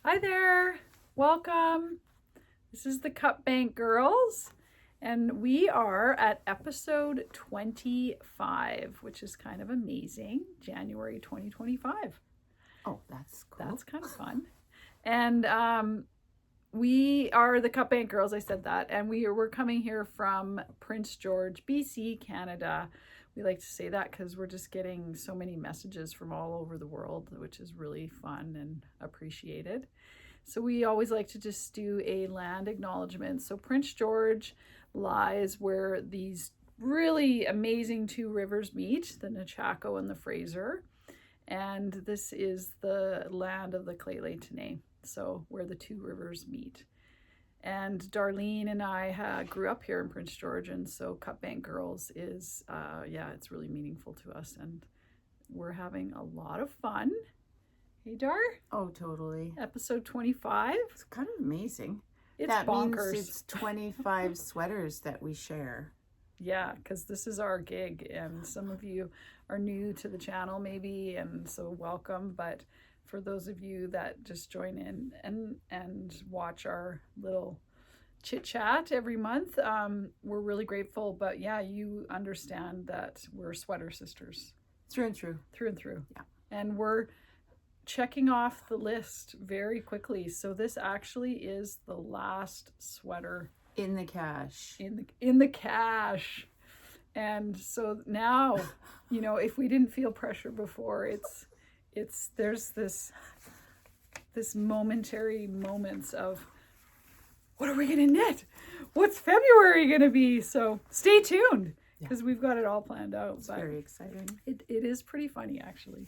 Hi there, welcome. This is the Cup Bank Girls, and we are at episode 25, which is kind of amazing. January 2025. Oh, that's cool. That's kind of fun. And we are the Cup Bank Girls, I said that, and we're coming here from Prince George, BC, Canada. We like to say that because we're just getting so many messages from all over the world, which is really fun and appreciated. So we always like to just do a land acknowledgement. So Prince George lies where these really amazing two rivers meet, the Nechako and the Fraser. And this is the land of the Lheidli T'enneh, so where the two rivers meet. And Darlene and I grew up here in Prince George, and so Cup Bank Girls is, it's really meaningful to us, and we're having a lot of fun. Hey, Dar? Oh, totally. Episode 25. It's kind of amazing. It's that bonkers. Means it's 25 sweaters that we share. Yeah, because this is our gig, and some of you are new to the channel maybe, and so welcome. But for those of you that just join in and watch our little chit chat every month, we're really grateful. But yeah, you understand that we're sweater sisters. Through and through. Through and through. Yeah. And we're checking off the list very quickly. So this actually is the last sweater in the cache. In the cache. And so now, if we didn't feel pressure before, there's this momentary moments of, what are we gonna knit? What's February gonna be? So stay tuned, because we've got it all planned out. It's very exciting. It is pretty funny, actually.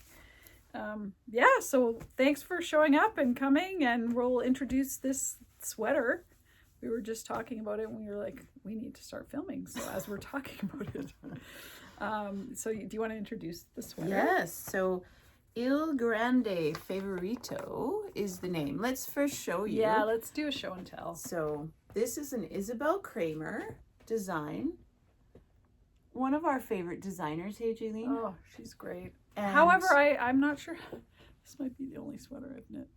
So thanks for showing up and coming, and we'll introduce this sweater. We were just talking about it, and we were like, we need to start filming. So as we're talking about it, so do you want to introduce the sweater? Yes. So Il Grande Favorito is the name. Let's first show you. Yeah, let's do a show and tell. So this is an Isabel Kramer design. One of our favorite designers. Hey, Jaylene. Oh, she's great. And however, I'm not sure. This might be the only sweater I've knit.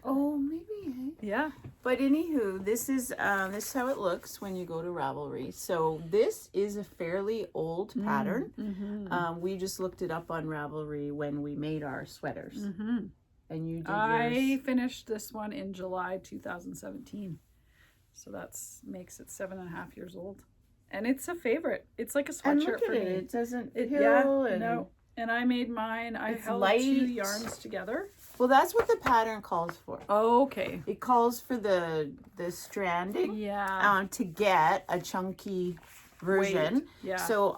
Oh, maybe. Hey? Yeah. But anywho, this is how it looks when you go to Ravelry. So this is a fairly old pattern. Mm-hmm. We just looked it up on Ravelry when we made our sweaters. Mm-hmm. And you did I yours. finished this one in July 2017. So makes it 7.5 years old. And it's a favorite. It's like a sweatshirt and look for at me. It doesn't peel. Yeah, no. And I made mine. I held light. 2 yarns together. Well, that's what the pattern calls for. Oh, okay. It calls for the stranding. Yeah. To get a chunky version. Weight. Yeah. So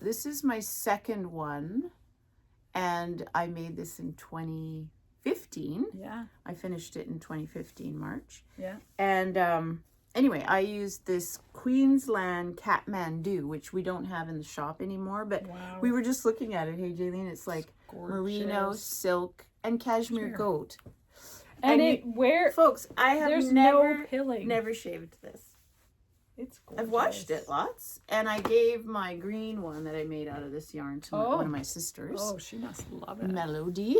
this is my second one, and I made this in 2015. Yeah. I finished it in 2015, March. Yeah. And anyway, I used this Queensland Kathmandu, which we don't have in the shop anymore, but we were just looking at it. Hey, Jaylene, it's like merino, silk, and cashmere goat. And folks, I have never shaved this. It's gorgeous. I've washed it lots, and I gave my green one that I made out of this yarn to one of my sisters. Oh, she must love it. Melody,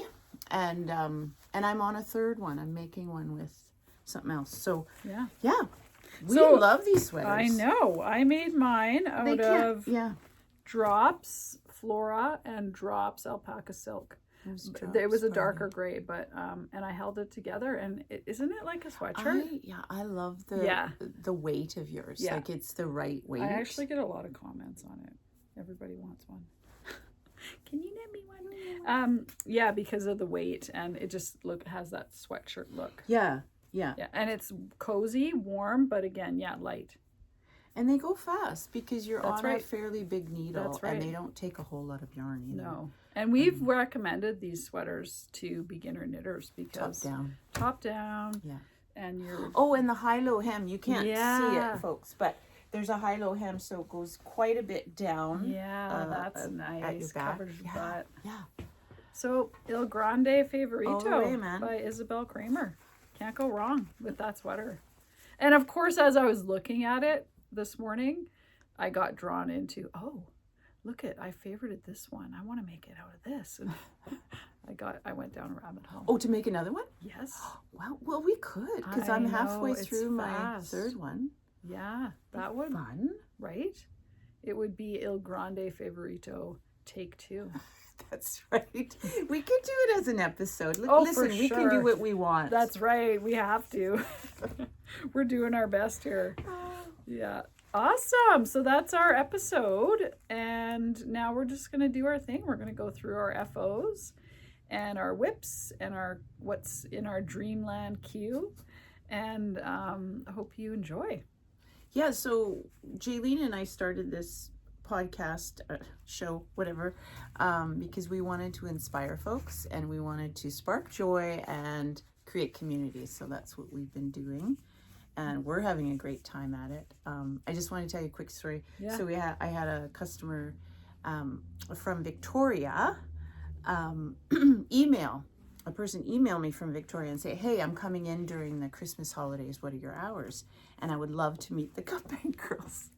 and I'm on a third one. I'm making one with something else. So yeah. We love these sweaters. I know. I made mine out of Drops Flora and Drops Alpaca Silk. It was a darker gray, but and I held it together, and isn't it like a sweatshirt? I love the weight of yours. Yeah. Like it's the right weight. I actually get a lot of comments on it. Everybody wants one. Can you knit me one? Yeah, because of the weight, and it just has that sweatshirt look. Yeah. Yeah, and it's cozy, warm, but again, light. And they go fast because you're on right. a fairly big needle. That's right. And they don't take a whole lot of yarn either. No. And we've recommended these sweaters to beginner knitters because top down. Yeah. And you're and the high-low hem. You can't see it, folks, but there's a high-low hem, so it goes quite a bit down. Yeah, that's nice. Covers your butt. Yeah. So Il Grande Favorito man. by Isabel Kramer. Can't go wrong with that sweater. And of course, as I was looking at it this morning, I got drawn into, look I favorited this one. I want to make it out of this. And I went down a rabbit hole. Oh, to make another one? Yes. Wow. Well, we could, because I'm halfway through my third one. Yeah, that would fun, right? It would be Il Grande Favorito Take 2. That's right. We could do it as an episode. Listen, for sure. We can do what we want. That's right. We have to. We're doing our best here. Yeah. Awesome. So that's our episode. And now we're just going to do our thing. We're going to go through our FOs and our whips and our what's in our Dreamland queue. And I hope you enjoy. Yeah. So Jaylene and I started this podcast show, whatever, because we wanted to inspire folks and we wanted to spark joy and create community. So that's what we've been doing, and we're having a great time at it. I just want to tell you a quick story. Yeah. So I had a customer from Victoria email me from Victoria and say, hey, I'm coming in during the Christmas holidays. What are your hours? And I would love to meet the Cup Bank girls.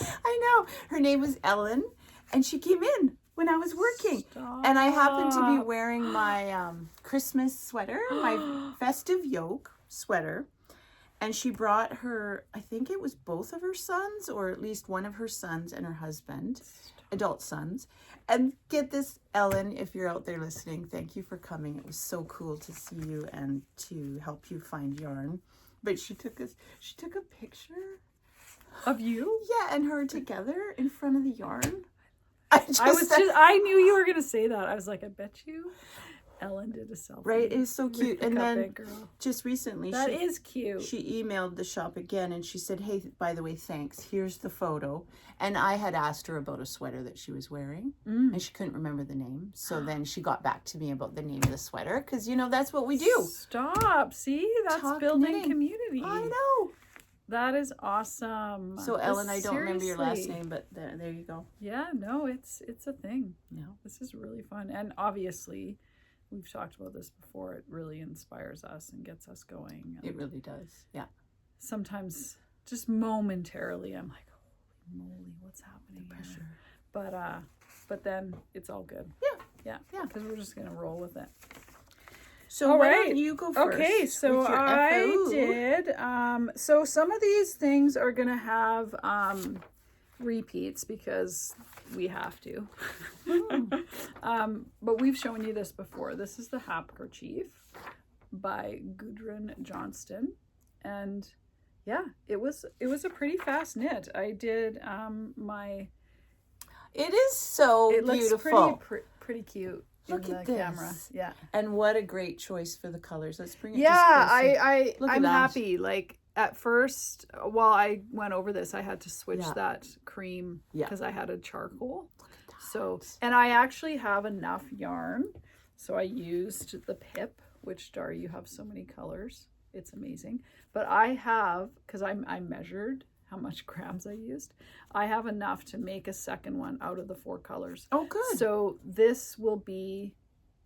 I know. Her name was Ellen, and she came in when I was working. Stop. And I happened to be wearing my Christmas sweater, my festive yoke sweater. And she brought her, I think it was both of her sons, or at least one of her sons and her husband, adult sons. And get this, Ellen, if you're out there listening, thank you for coming. It was so cool to see you and to help you find yarn. But she took a picture of you? Yeah, and her together in front of the yarn. I knew you were gonna say that. I was like, I bet you Ellen did a selfie. Right, it is so cute. And then just recently, that is cute. She emailed the shop again and she said, hey, by the way, thanks. Here's the photo. And I had asked her about a sweater that she was wearing, and she couldn't remember the name. So then she got back to me about the name of the sweater, because that's what we do. Stop. See, that's building community. I know. That is awesome. So Ellen, I don't remember your last name, but there you go. Yeah, no, it's a thing. Yeah. This is really fun. And obviously, we've talked about this before. It really inspires us and gets us going. It really does. Yeah. Sometimes just momentarily I'm like, holy moly, what's happening? The pressure. Here? But then it's all good. Yeah. Because we're just gonna roll with it. So why don't you go first? Okay, so I did. So some of these things are gonna have repeats because we have to. But we've shown you this before. This is the Handkerchief by Gudrun Johnston, and yeah, it was a pretty fast knit. I did my. It is so beautiful. Looks pretty cute. Look at this. Camera. Yeah. And what a great choice for the colors. Let's bring it. Yeah, I'm happy. Like at first, while I went over this, I had to switch that cream because I had a charcoal. So, and I actually have enough yarn. So I used the pip, which, Dar, you have so many colors. It's amazing. But I have, because I measured how much grams I used, I have enough to make a second one out of the 4 colors. Oh, good. So this will be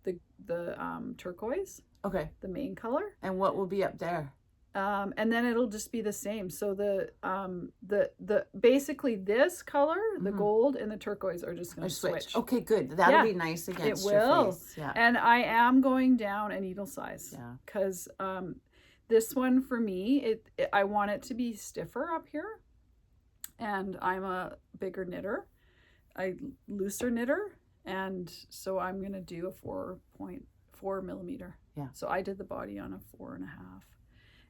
the turquoise. Okay. The main color. And what will be up there? And then it'll just be the same. So the basically this color, the gold and the turquoise are just going to switch. Okay, good. That'll be nice against your face. Yeah. And I am going down a needle size. Yeah. Because this one for me, I want it to be stiffer up here. And I'm a bigger knitter, looser knitter. And so I'm going to do a 4.4 millimeter. Yeah. So I did the body on a 4.5.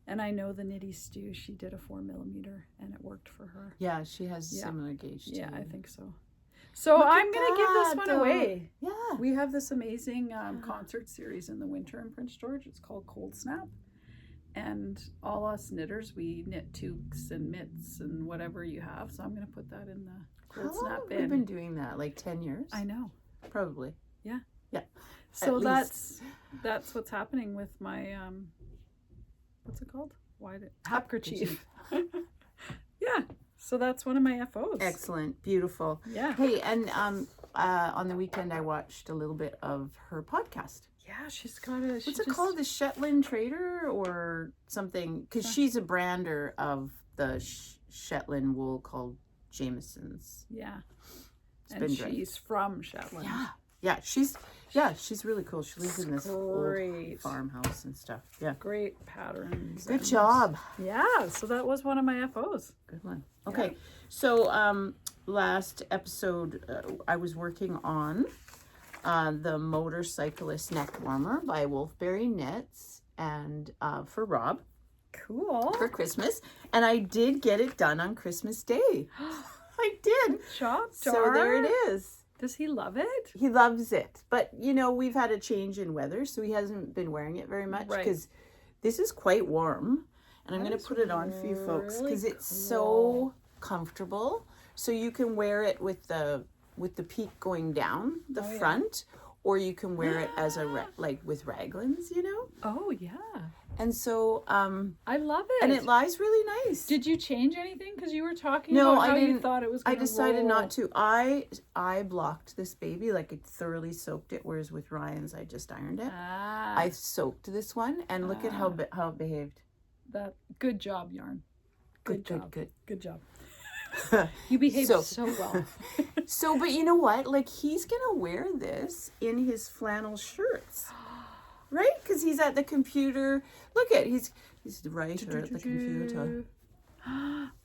And I know the Knitty Stew, she did a 4 millimeter and it worked for her. Yeah, she has a similar gauge to you. I think so. So I'm going to give this one away. Yeah. We have this amazing concert series in the winter in Prince George. It's called Cold Snap. And all us knitters, we knit toques and mitts and whatever you have. So I'm going to put that in the Cold Snap bin. We've been doing that, like 10 years? I know. Probably. Yeah. Yeah. So that's what's happening with my... what's it called? Handkerchief. Yeah. So that's one of my FOs. Excellent. Beautiful. Yeah. Hey, and on the weekend I watched a little bit of her podcast. Yeah, she's got a... What's it called? The Shetland Trader or something? Because she's a brander of the Shetland wool called Jameson's. Yeah. And she's from Shetland. Yeah. Yeah, she's Yeah, she's really cool. She lives in this Great. old farmhouse and stuff. Yeah. Great patterns. Good job. Yeah, so that was one of my FOs. Good one. Okay, so last episode I was working on the Motorcyclist Neck Warmer by Wolfberry Knits and for Rob. Cool. For Christmas. And I did get it done on Christmas Day. I did. Good job, So there it is. Does he love it? He loves it. But, you know, we've had a change in weather, so he hasn't been wearing it very much because this is quite warm. And I'm going to put it on for you folks because it's so comfortable. So you can wear it with the peak going down the front, or you can wear it as like with raglans, you know? Oh, yeah. And so I love it. And it lies really nice. Did you change anything? Because you were talking about how you thought it was going to I decided not to. I blocked this baby, like I thoroughly soaked it, whereas with Ryan's I just ironed it. I soaked this one, and look at how it behaved. Good job, Yarn. Good job. You behaved so well. But you know what? Like, he's gonna wear this in his flannel shirts, right? Because he's at the computer. Look at he's right here at the computer.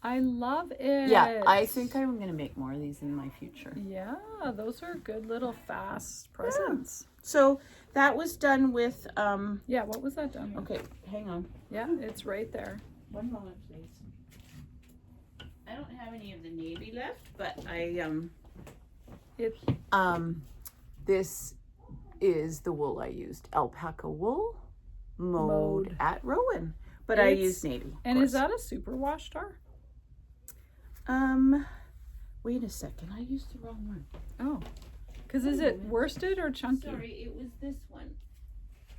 I love it. Yeah, I think I'm gonna make more of these in my future. Yeah, those are good little fast presents. Yeah. So that was done with yeah, what was that done with? Okay, hang on. Yeah, it's right there. One moment, please. I don't have any of the navy left, but this is the wool I used. Alpaca wool, mowed at Rowan. But I used navy. And is that a superwash tar? Wait a second. I used the wrong one. Oh. Because is it worsted or chunky? Sorry, it was this one.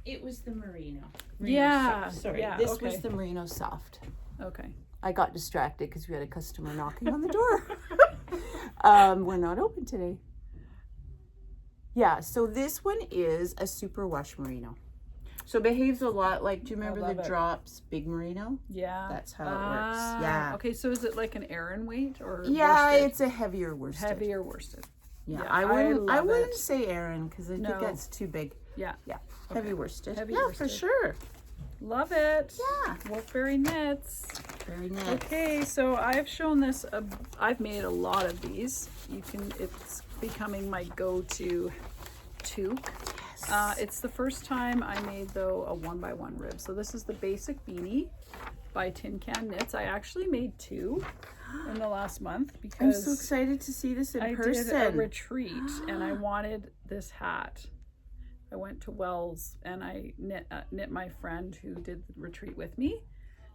It was the merino. Yeah. Soft. Sorry, yeah, this was the merino soft. Okay. I got distracted because we had a customer knocking on the door. We're not open today. Yeah, so this one is a superwash merino. So it behaves a lot like, do you remember the Drops Big Merino? Yeah. That's how it works. Yeah. Okay, so is it like an Aran weight or yeah, worsted? It's a heavier worsted. Heavier worsted. Yeah, I wouldn't say Aran because I think that's too big. Yeah. Yeah. Okay. Heavy worsted. Heavy yeah, worsted. for sure. Love it. Yeah. Wolfberry Knits. Very nice. Okay, so I've shown this. I've made a lot of these. It's becoming my go-to toque. Yes. It's the first time I made though a 1x1 rib. So this is the basic beanie by Tin Can Knits. I actually made 2 in the last month because I'm so excited to see this in person. I did a retreat and I wanted this hat. I went to Wells and I knit my friend who did the retreat with me.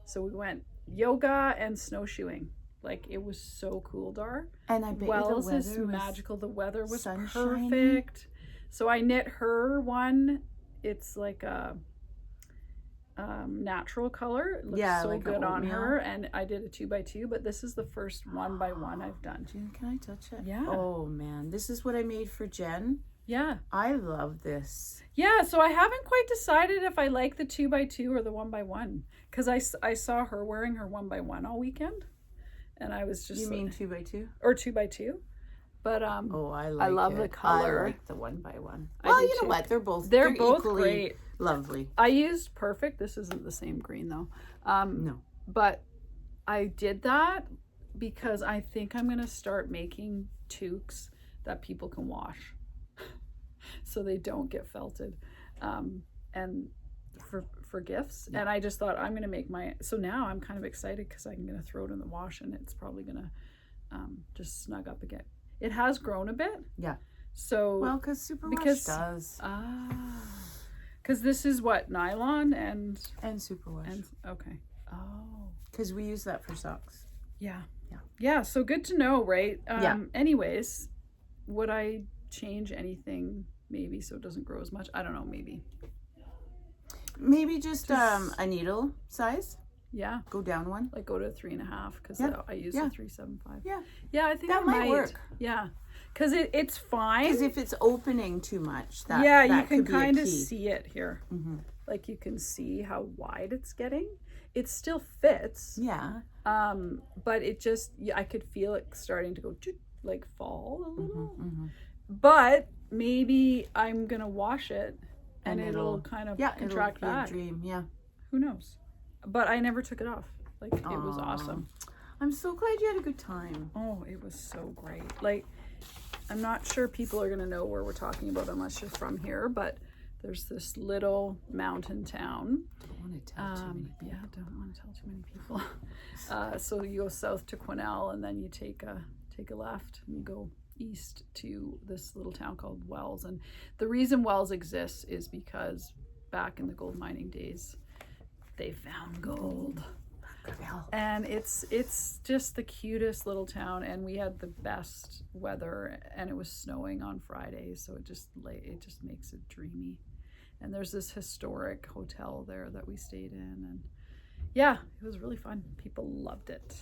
So we went yoga and snowshoeing. Like, it was so cool, Dar. And I bet Wells the weather is magical. The weather was sunshiny. perfect. So I knit her one. It's like a natural color. It looks so like good on her. And I did a 2x2, but this is the first 1x1 I've done. Jen, can I touch it? Yeah. Oh man, this is what I made for Jen. Yeah. I love this. Yeah, so I haven't quite decided if I like the 2x2 or the 1x1 because I saw her wearing her 1x1 all weekend, and I was just. You mean 2x2 or 2x2? But I love the color. I like the 1x1. Well, you know what? They're both both equally great. Lovely. I used Perfect. This isn't the same green though. No. But I did that because I think I'm gonna start making toques that people can wash. So they don't get felted, and for gifts. Yeah. And I just thought I'm gonna make so now I'm kind of excited because I'm gonna throw it in the wash and it's probably gonna just snug up again. It has grown a bit. Yeah. So because superwash does. Because this is what, nylon and superwash. Okay. Oh. Because we use that for socks. Yeah. Yeah. Yeah. So good to know, right? Yeah. Anyways, would I change anything? Maybe so it doesn't grow as much. I don't know. Maybe just a needle size. Yeah. Go down one. Like go to 3.5 because I use a 3.75. Yeah. Yeah, I think that might work. Yeah. Because it's fine. Because if it's opening too much, that you can kind of see it here. Mm-hmm. Like you can see how wide it's getting. It still fits. Yeah. But it just I could feel it starting to go like fall a little. Mm-hmm, mm-hmm. But maybe I'm going to wash it and it'll kind of contract it'll be back. a dream. Yeah. Who knows? But I never took it off. Like, it was awesome. I'm so glad you had a good time. Oh, it was so great. Like, I'm not sure people are going to know where we're talking about unless you're from here, but there's this little mountain town. Don't want to tell too many people. Yeah, don't want to tell too many people. So you go south to Quesnel, and then you take a left, and you go east to this little town called Wells. And the reason Wells exists is because back in the gold mining days, they found gold. And it's just the cutest little town, and we had the best weather, and it was snowing on Friday, so it just makes it dreamy. And there's this historic hotel there that we stayed in, and yeah, it was really fun. People loved it.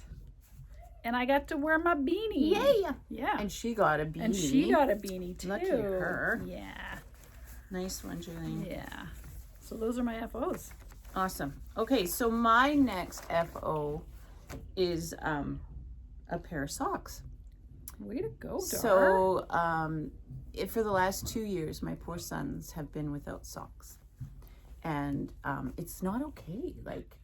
And I got to wear my beanie. Yay! Yeah. And she got a beanie. And she got a beanie too. Lucky her. Yeah. Nice one, Jaylene. Yeah. So those are my FOs. Awesome. Okay, so my next FO is a pair of socks. Way to go, Dar. So for the last 2 years, my poor sons have been without socks. And it's not okay. Like,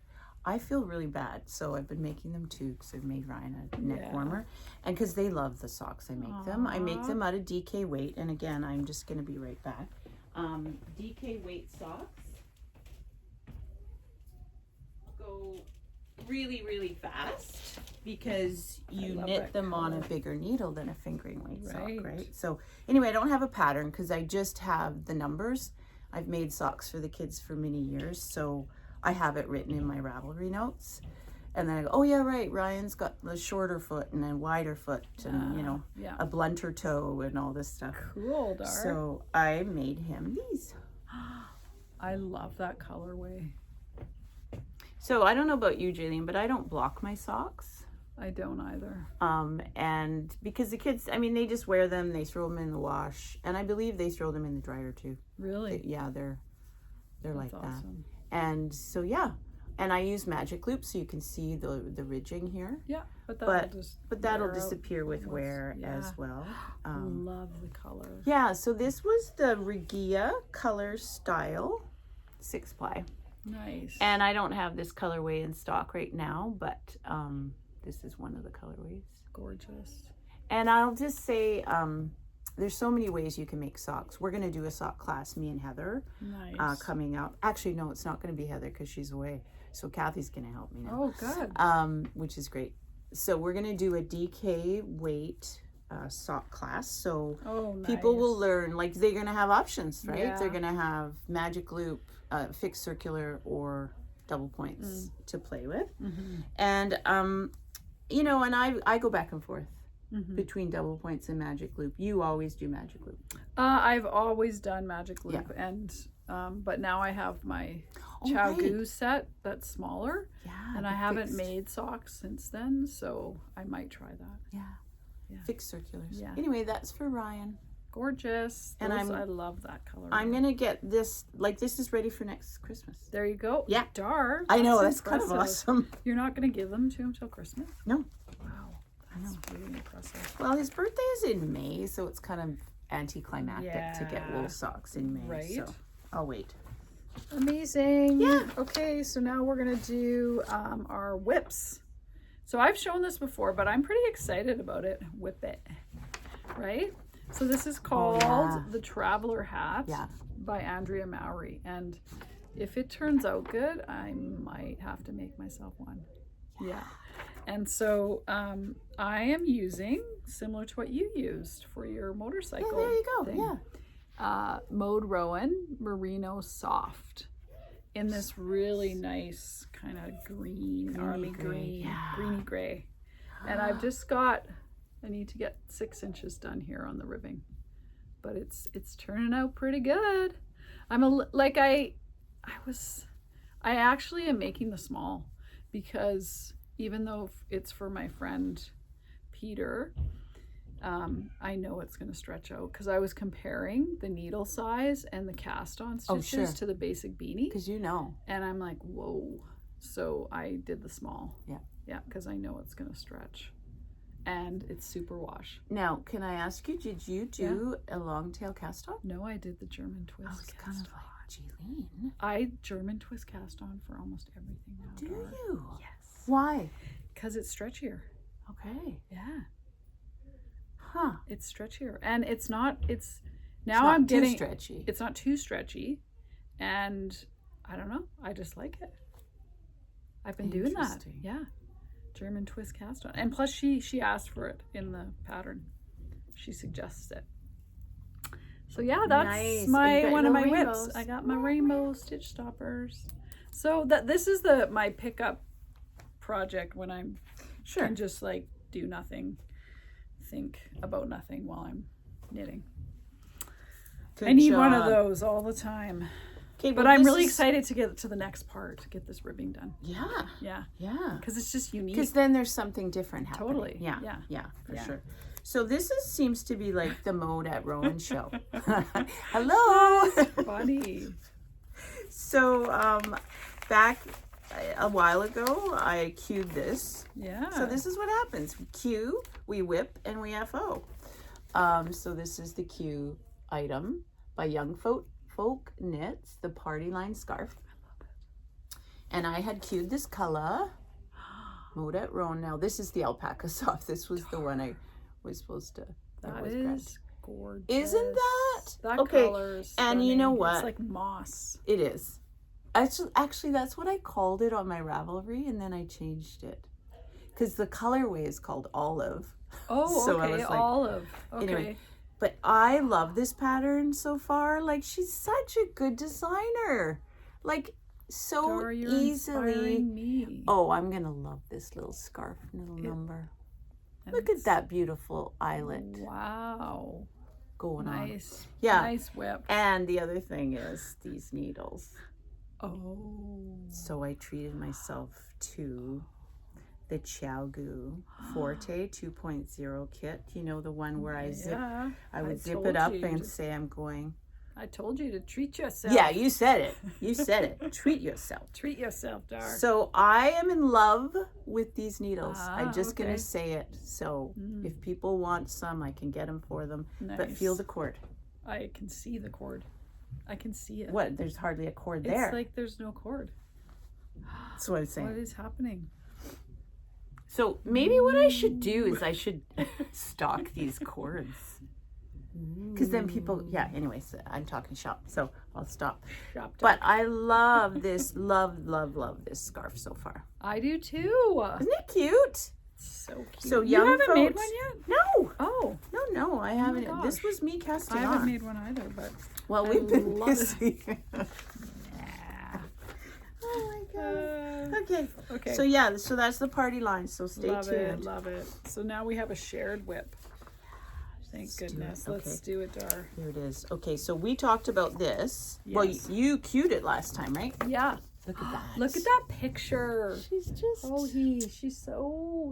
I feel really bad. So I've been making them too, because I've made Ryan a neck warmer. And because they love the socks I make them. I make them out of DK Weight. And again, I'm just going to be right back. DK Weight socks go really, really fast because you knit them on a bigger needle than a fingering weight sock, right? So anyway, I don't have a pattern because I just have the numbers. I've made socks for the kids for many years, so I have it written in my Ravelry notes. And then I go, oh yeah, right, Ryan's got the shorter foot and a wider foot and, you know, a blunter toe and all this stuff. Cool, Dar. So I made him these. I love that colorway. So I don't know about you, Jaylene, but I don't block my socks. I don't either. And because the kids, I mean, they just wear them, they throw them in the wash, and I believe they throw them in the dryer too. Really? Yeah, they're That's like awesome. that. And so yeah, and I use magic loop so you can see the ridging here. Yeah, but that'll disappear with wear as well. Love the color. Yeah, so this was the Regia Color Style 6-ply. Nice. And I don't have this colorway in stock right now, but this is one of the colorways. Gorgeous. And I'll just say there's so many ways you can make socks. We're going to do a sock class, me and Heather, coming up. Actually, no, it's not going to be Heather because she's away. So Kathy's going to help me now. Oh, good. Which is great. So we're going to do a DK weight sock class. So people will learn, like they're going to have options, right? Yeah. They're going to have magic loop, fixed circular, or double points to play with. And, you know, and I go back and forth between double points and magic loop. You always do magic loop. I've always done magic loop, and but now I have my Chow Goo set that's smaller, and I haven't made socks since then, so I might try that. Fixed circulars. Anyway, that's for Ryan. Gorgeous. And I love that color. I'm gonna get this, like, this is ready for next Christmas. There you go. Yeah. Dar. I know, that's kind of awesome. You're not gonna give them to him till Christmas? No. Wow. That's really impressive. Well, his birthday is in May, so it's kind of anticlimactic to get wool socks in May. Right. So I'll wait. Amazing. Yeah. Okay, so now we're gonna do our whips. So I've shown this before, but I'm pretty excited about it. Whip it. Right? So this is called the Traveler Hat by Andrea Mowry. And if it turns out good, I might have to make myself one. Yeah. And so I am using, similar to what you used for your motorcycle. Yeah, there you go. Thing. Mode Rowan Merino Soft in this really nice kind of green, army green, greeny gray. And I've just got, I need to get 6 inches done here on the ribbing, but it's turning out pretty good. I actually am making the small because even though it's for my friend Peter, I know it's going to stretch out because I was comparing the needle size and the cast on stitches to the basic beanie. Because you know. And I'm like, whoa. So I did the small. Yeah. Yeah, because I know it's going to stretch. and it's super wash. Now, can I ask you, did you do a long tail cast on? No, I did the German twist I was cast kind of on. like, Jaylene. I German twist cast on for almost everything now. Do Dar. you? Yes. Why? Because it's stretchier. Okay. Yeah. Huh. It's stretchier. And it's not It's now not I'm too getting stretchy. it's not too stretchy. And I don't know. I just like it. I've been doing that. Interesting. Yeah. German twist cast on. And plus she asked for it in the pattern. She suggests it. So yeah, that's Nice. my one of my rainbows. whips. I got my rainbow stitch stoppers. So this is my pickup project when I'm can just like do nothing, think about nothing while I'm knitting. Good I need job. one of those all the time. Okay, But I'm really excited to get to the next part, to get this ribbing done. Yeah. Yeah. Yeah. Because it's just unique. Because then there's something different happening. Totally. Yeah. Yeah. Yeah, for Yeah. sure. So this seems to be like the mode at Rowan show. Hello. Funny. So back a while ago, I cued this. Yeah. So this is what happens. We cue, we whip, and we FO. So this is the cue item by Young Folk Knits, the Party Line Scarf. And I had cued this color, mode at Rowan. Now this is the alpaca soft. This was the one I was supposed to. That is gorgeous. Isn't that? That Okay, color is and you know stunning. what? It's like moss. It is. Actually, that's what I called it on my Ravelry, and then I changed it because the colorway is called olive. Oh, So I okay. was like- Olive. Okay. Anyway, but I love this pattern so far. Like, she's such a good designer. Like, so Dar, you're easily. inspiring me. Oh, I'm gonna love this little scarf number. And Look at it's- that beautiful eyelet Wow. going on. Nice. Yeah. Nice whip. And the other thing is these needles. Oh. So I treated myself to the Xiaogu Forte 2.0 kit. You know, the one where I would zip it up and say I'm going. I told you to treat yourself. Yeah, you said it. You said it. Treat yourself. Treat yourself, Dar. So I am in love with these needles. I'm just okay. going to say it. So if people want some, I can get them for them. But feel Nice. the cord. I can see the cord. I can see it. What? There's hardly a cord It's there. like there's no cord. That's what I'm saying. What is happening? So maybe what I should do is I should stock these cords. Because then people, yeah, anyways, I'm talking shop, so I'll stop. Shop But I love this, love this scarf so far. I do too. Isn't it cute? So cute. So you young haven't made folks- one yet? No, Oh, no, I haven't. gosh. This was me casting I on. haven't made one either, but Well, I we've been love it. busy. yeah. Oh my god. Okay. Okay. So yeah, so that's the party line. So stay Love tuned. it, love it. So now we have a shared whip. Thank Let's do goodness. it. Let's Okay. do it, Dar. Here it is. Okay, so we talked about this. Well, Yes. you cued it last time, right? Yeah. Look at that. Look at that picture. She's just. Oh, she's so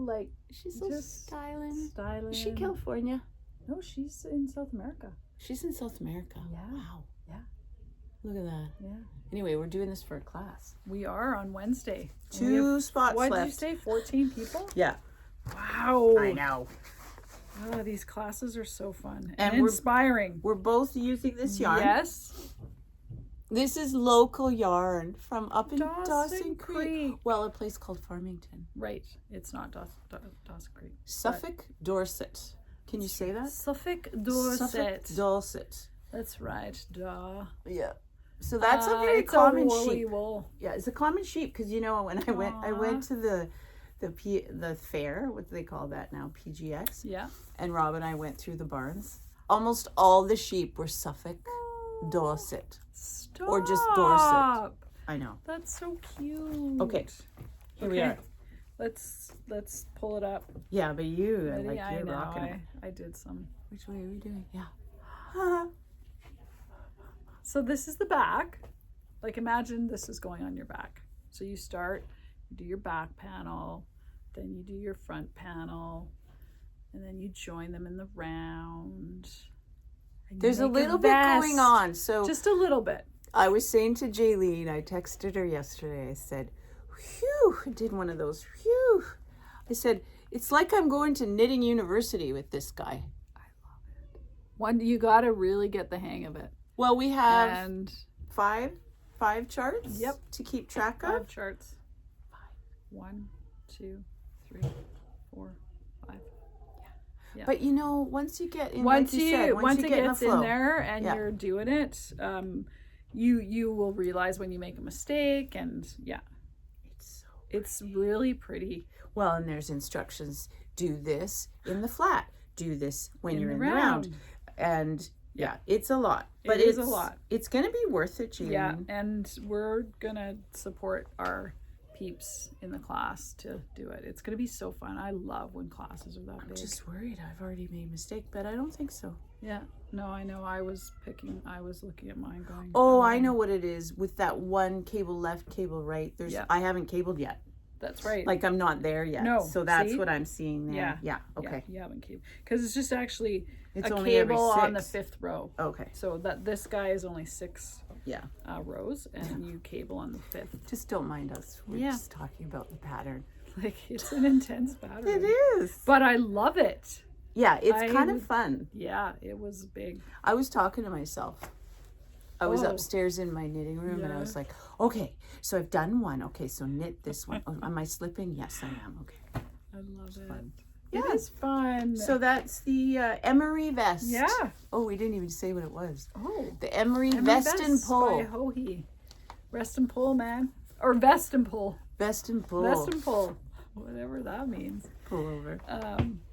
like She's so just styling. styling. Is she California? No, she's in South America. She's in South America. Yeah. Wow. Yeah. Look at that. Yeah. Anyway, we're doing this for a class. We are on Wednesday. And we 2 have- spots What left. did you say? 14 people? Yeah. Wow. I know. Oh, these classes are so fun And and we're- inspiring. We're both using this yarn. Yes. This is local yarn from up in Dawson Dawson Creek. Creek. Well, a place called Farmington. Right. It's not Dawson Creek. Suffolk, Dorset. Can you say that? Suffolk Dorset. Suffolk, Dorset. That's right. Duh. Yeah. So that's a very it's common a woolly sheep. wool. Yeah, it's a common sheep because you know when I went to the fair. What do they call that now? PGX. Yeah. And Rob and I went through the barns. Almost all the sheep were Suffolk, Dorset. Stop. Or just Dorset. I know. That's so cute. Okay. Here we are. Let's pull it up. Yeah, but you Ready? I you're know. rocking it. I did some. Which way are we doing? Yeah. So this is the back. Like imagine this is going on your back. So you start, you do your back panel, then you do your front panel, and then you join them in the round. And you There's a make little bit going vest. on. So Just a little bit. I was saying to Jaylene, I texted her yesterday. I said, "Whew!" I did one of those. Whew! I said, It's like I'm going to knitting university with this guy. I love it. You got to really get the hang of it. Well, we have and five charts. Yep. To keep track of. 5 charts. 1, 2, 3, 4, 5. Yeah. But you know, once you get in, once like you said, once it get gets in there and you're doing it, you will realize when you make a mistake, and it's really pretty. Well, and there's instructions. Do this in the flat. Do this when you're in the round. And it's a lot. But it's a lot. It's going to be worth it, Jaylene. Yeah, and we're going to support our peeps in the class to do it. It's going to be so fun. I love when classes are that big. I'm just worried I've already made a mistake, but I don't think so. Yeah. No, I know. I was looking at mine going. Oh, I know what it is. With that one cable left, cable right. I haven't cabled yet. That's right. Like I'm not there yet. No. So that's what I'm seeing there. Yeah. Yeah. Okay. Yeah, you haven't cabled. Because it's just actually it's a only cable every 6. on the 5th row. Okay. So that this guy is only 6 yeah rows, and you cable on the 5th. Just don't mind us. We're just talking about the pattern. Like, it's an intense pattern. It is. But I love it. Yeah, it's kind of fun. Yeah, it was big. I was talking to myself. I was upstairs in my knitting room, and I was like, okay, so I've done one. Okay, so knit this one. Oh, am I slipping? Yes, I am. Okay. I love it. Fun. Yeah, it is fun. So that's the Emory vest. Yeah. Oh, we didn't even say what it was. Oh. The Emory vest and pull. By Hohe. Rest and pull, man. Or vest and pull. Vest and pull. Vest and pull. Whatever that means. Pull over.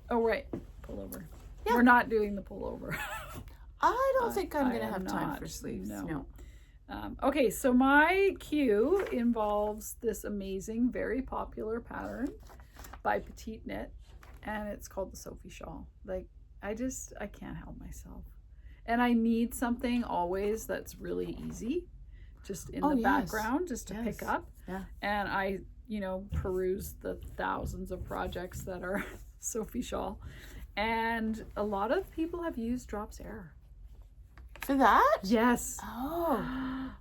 Oh, right. Pull over. Yeah. We're not doing the pull over. I don't think I'm going to have time for sleeves. No. Okay, so my cue involves this amazing, very popular pattern by Petite Knit, and it's called the Sophie Shawl. Like, I can't help myself. And I need something always that's really easy, just in the background, just to pick up. Yeah. And I, peruse the thousands of projects that are Sophie Shawl. And a lot of people have used Drops Air. For that? Yes. Oh.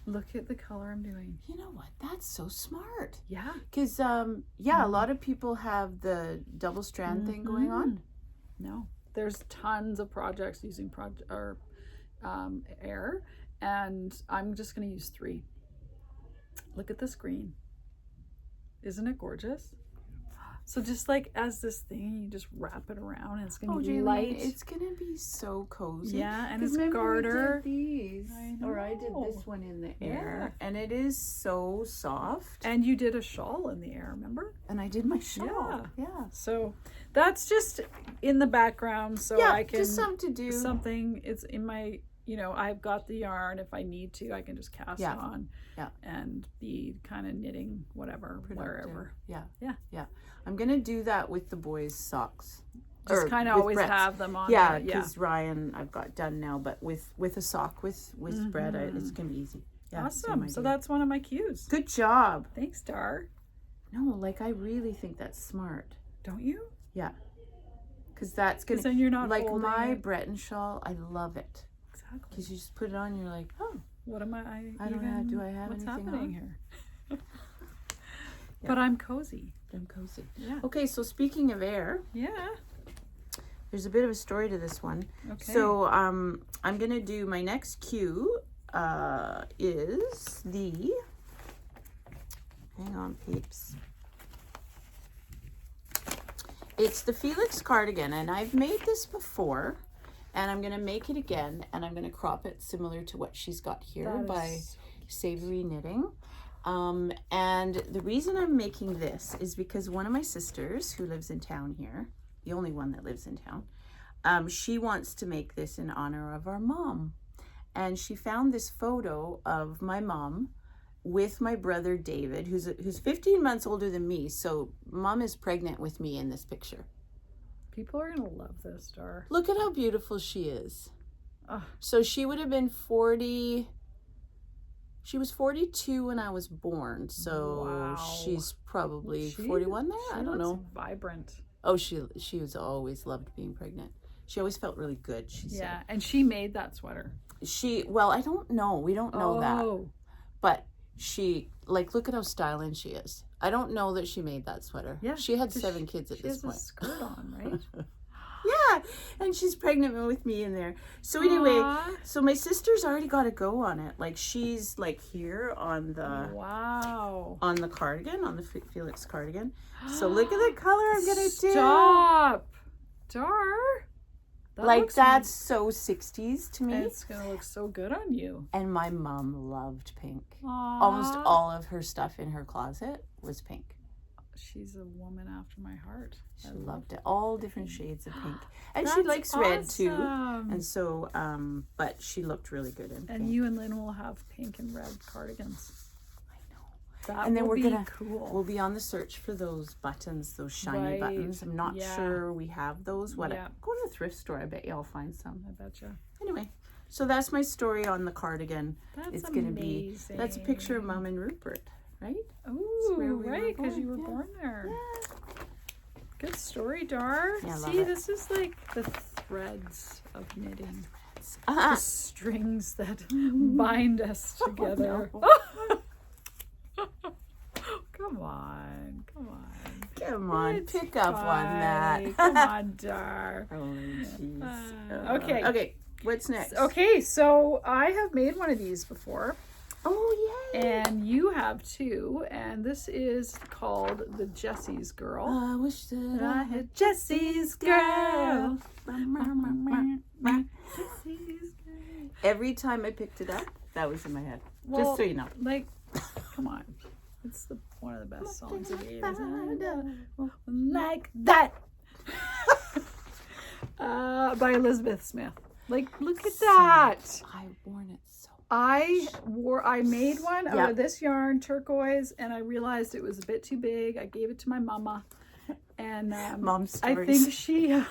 Look at the color I'm doing. You know what? That's so smart. Yeah. Because, a lot of people have the double strand thing going on. No. There's tons of projects using air, and I'm just going to use 3. Look at this green. Isn't it gorgeous? So just like as this thing, you just wrap it around, and it's going to be light. It's going to be so cozy. Yeah, and it's garter. I did this one in the air, and it is so soft. And you did a shawl in the air, remember? And I did my shawl. Yeah. So that's just in the background, so I can just something to do. Something. It's in my. I've got the yarn. If I need to, I can just cast it on. Yeah. And be kind of knitting whatever, wherever. Yeah. I'm going to do that with the boys' socks. Just kind of always have them on. Yeah, because Ryan I've got done now, but with a sock with Brett, it's going to be easy. Yeah, awesome. So that's one of my cues. Good job. Thanks, Dar. No, like I really think that's smart. Don't you? Yeah. Because that's going to... then you're not like my Breton shawl, I love it. Exactly. Because you just put it on and you're like, oh. What am I don't have, do I have what's anything happening on? Here? But I'm cozy. I'm cozy. Yeah. Okay, so speaking of air. Yeah. There's a bit of a story to this one. Okay. So I'm going to do my next cue is the... Hang on, peeps. It's the Felix cardigan, and I've made this before, and I'm going to make it again, and I'm going to crop it similar to what she's got here by Savory Knitting. And the reason I'm making this is because one of my sisters who lives in town here, the only one that lives in town, she wants to make this in honor of our mom. And she found this photo of my mom with my brother David, who's 15 months older than me. So mom is pregnant with me in this picture. People are going to love this, Dar. Look at how beautiful she is. Oh. So she would have been 40... She was 42 when I was born, so she's probably 41 there. I don't know. Vibrant. Oh, she was always loved being pregnant. She always felt really good. She said. Yeah, and she made that sweater. Well, I don't know. We don't know that, but she, like, look at how styling she is. I don't know that she made that sweater. Yeah. She had 7 kids at this point. She has a skirt on, right? Yeah, and she's pregnant with me in there. So anyway, Aww. so my sister's already got to go on it. Like, she's like here on the on the cardigan, on the Felix cardigan. So look at the color I'm gonna do. Stop, Dar. Like, that's so 60s to me. It's gonna look so good on you. And my mom loved pink. Aww. Almost all of her stuff in her closet was pink. She's a woman after my heart. She loved it. All different shades of pink. And That's she likes red too. awesome. And so, but she looked really good in pink. And you and Lynn will have pink and red cardigans. I know. That And then will we're be gonna cool. we'll be on the search for those buttons, those shiny buttons. I'm not sure we have those. Go to the thrift store. I bet y'all find some. I betcha. Anyway, so that's my story on the cardigan. That's it's gonna be. That's a picture of Mom and Rupert, right? Oh, right, because you were born there. Yeah. Good story, Dar. Yeah, I love See, it. this is like the threads of knitting. Uh-huh. The strings that bind us together. Come on. Come on, It's pick up on that. Come on, Dar. Oh, jeez. Okay. Okay, what's next? Okay, so I have made one of these before. Oh, yay. And you have too. And this is called the Jessie's Girl. I wish that I had Jessie's Girl. Every time I picked it up, that was in my head. Well, just so you know. Like, come on. It's one of the best songs of the 80s. Like that. By Elizabeth Smith. Like, look at that. I've worn it so. I made one out of this yarn, turquoise, and I realized it was a bit too big. I gave it to my mama. And Mom's I think she's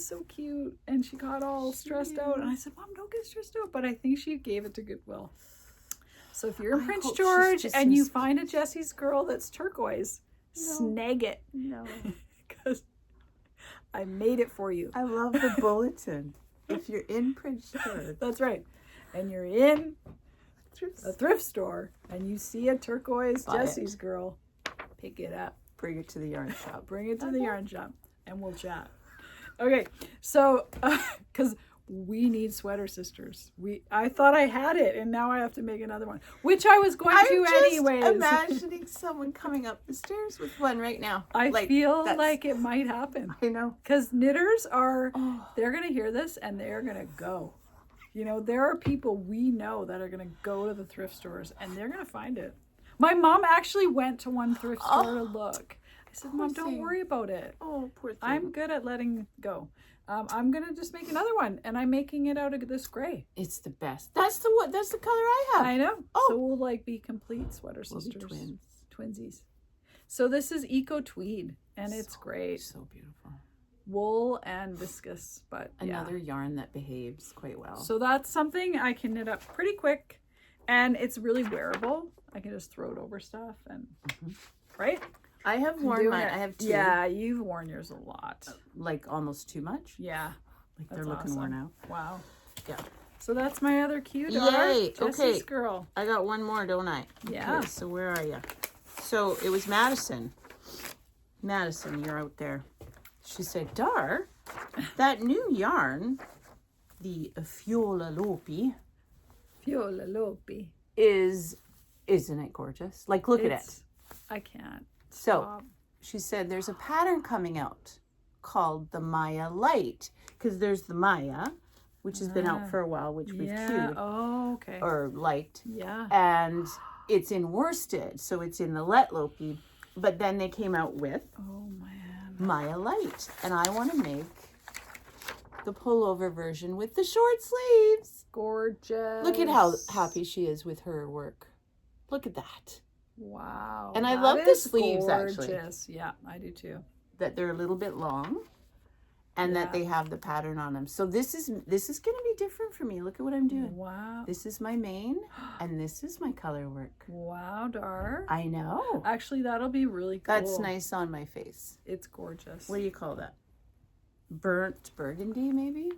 so cute, and she got all stressed out. And I said, Mom, don't get stressed out. But I think she gave it to Goodwill. So if you're in Prince George and you find a Jessie's Girl that's turquoise, snag it. No. Because I made it for you. I love the bulletin. If you're in Prince George. That's right. And you're in a thrift store and you see a turquoise Jessie's Girl, pick it up. Bring it to the yarn shop. Bring it to the yarn shop and we'll chat. Okay, so because we need sweater sisters. I thought I had it and now I have to make another one, which I was going to anyways. I'm imagining someone coming up the stairs with one right now. I feel like it might happen. I know. Because knitters they're going to hear this and they're going to go. You know, there are people we know that are going to go to the thrift stores and they're going to find it. My mom actually went to one thrift store to look. I said, Mom, don't worry about it. Oh, poor thing. I'm good at letting go. I'm going to just make another one and I'm making it out of this gray. It's the best. That's the color I have. I know. Oh. So we'll like be complete sweater sisters. We'll be twins. Twinsies. So this is Eco Tweed and it's great. So beautiful. Wool and viscose, but another yarn that behaves quite well. So that's something I can knit up pretty quick and it's really wearable. I can just throw it over stuff and right? I have worn mine. I have 2. Yeah, you've worn yours a lot. Like almost too much. Yeah. Like they're looking worn out. Wow. Yeah. So that's my other cute Yay. Jessie's Girl. I got one more, don't I? Yeah. Okay, so where are you? So it was Madison. Madison, you're out there. She said, Dar, that new yarn, the Fiola Lopi. Fiola Lopi. Isn't it gorgeous? Like, look at it. I can't. So stop. she said there's a pattern coming out called the Maya Light, because there's the Maya, which has been out for a while, which we've queued or liked. Yeah. And it's in worsted, so it's in the Let Lopi. But then they came out with Maya Light, and I want to make the pullover version with the short sleeves. Gorgeous. Look at how happy she is with her work. Look at that. Wow. And I love the sleeves, actually. Gorgeous. Yeah, I do too. That they're a little bit long and that they have the pattern on them. So this is going to be different for me. Look at what I'm doing. Wow. This is my main and this is my color work. Wow, Dar. I know. Actually, that'll be really cool. That's nice on my face. It's gorgeous. What do you call that? Burnt burgundy, maybe?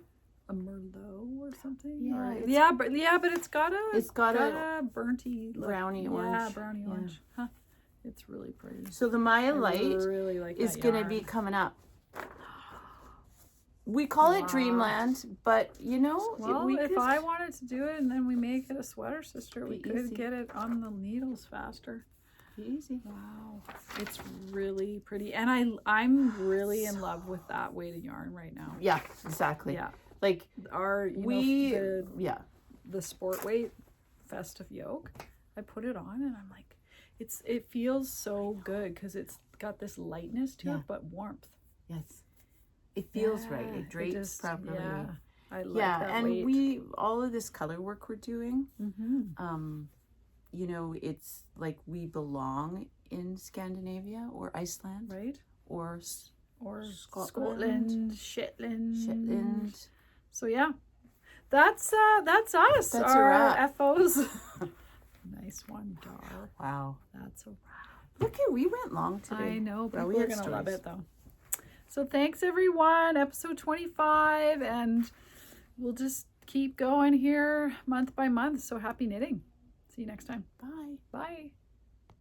a Merlot or something. Yeah, but it's got a burnty browny orange. Yeah, browny orange. Huh. It's really pretty. So the Maya Light really like is going to be coming up. We call it Dreamland, but you know, if I wanted to do it and then we make it a sweater, sister, we could get it on the needles faster. Easy. Wow, it's really pretty, and I'm really in love with that weight of yarn right now. Yeah, exactly. Yeah, like the sport weight festive yoke. I put it on and I'm like, it feels so good because it's got this lightness to it, but warmth. Yes, it feels right. It drapes properly. Yeah, I like that and weight. all of this color work we're doing. Mm-hmm. You know, it's like we belong in Scandinavia or Iceland, right? Or Scotland, Shetland. So yeah, that's us. That's our FOs. Nice one, Dar. Wow, that's a wrap. Look, we went long today. I know, but we're gonna love it though. So thanks everyone. Episode 25, and we'll just keep going here month by month. So happy knitting. See you next time. Bye. Bye.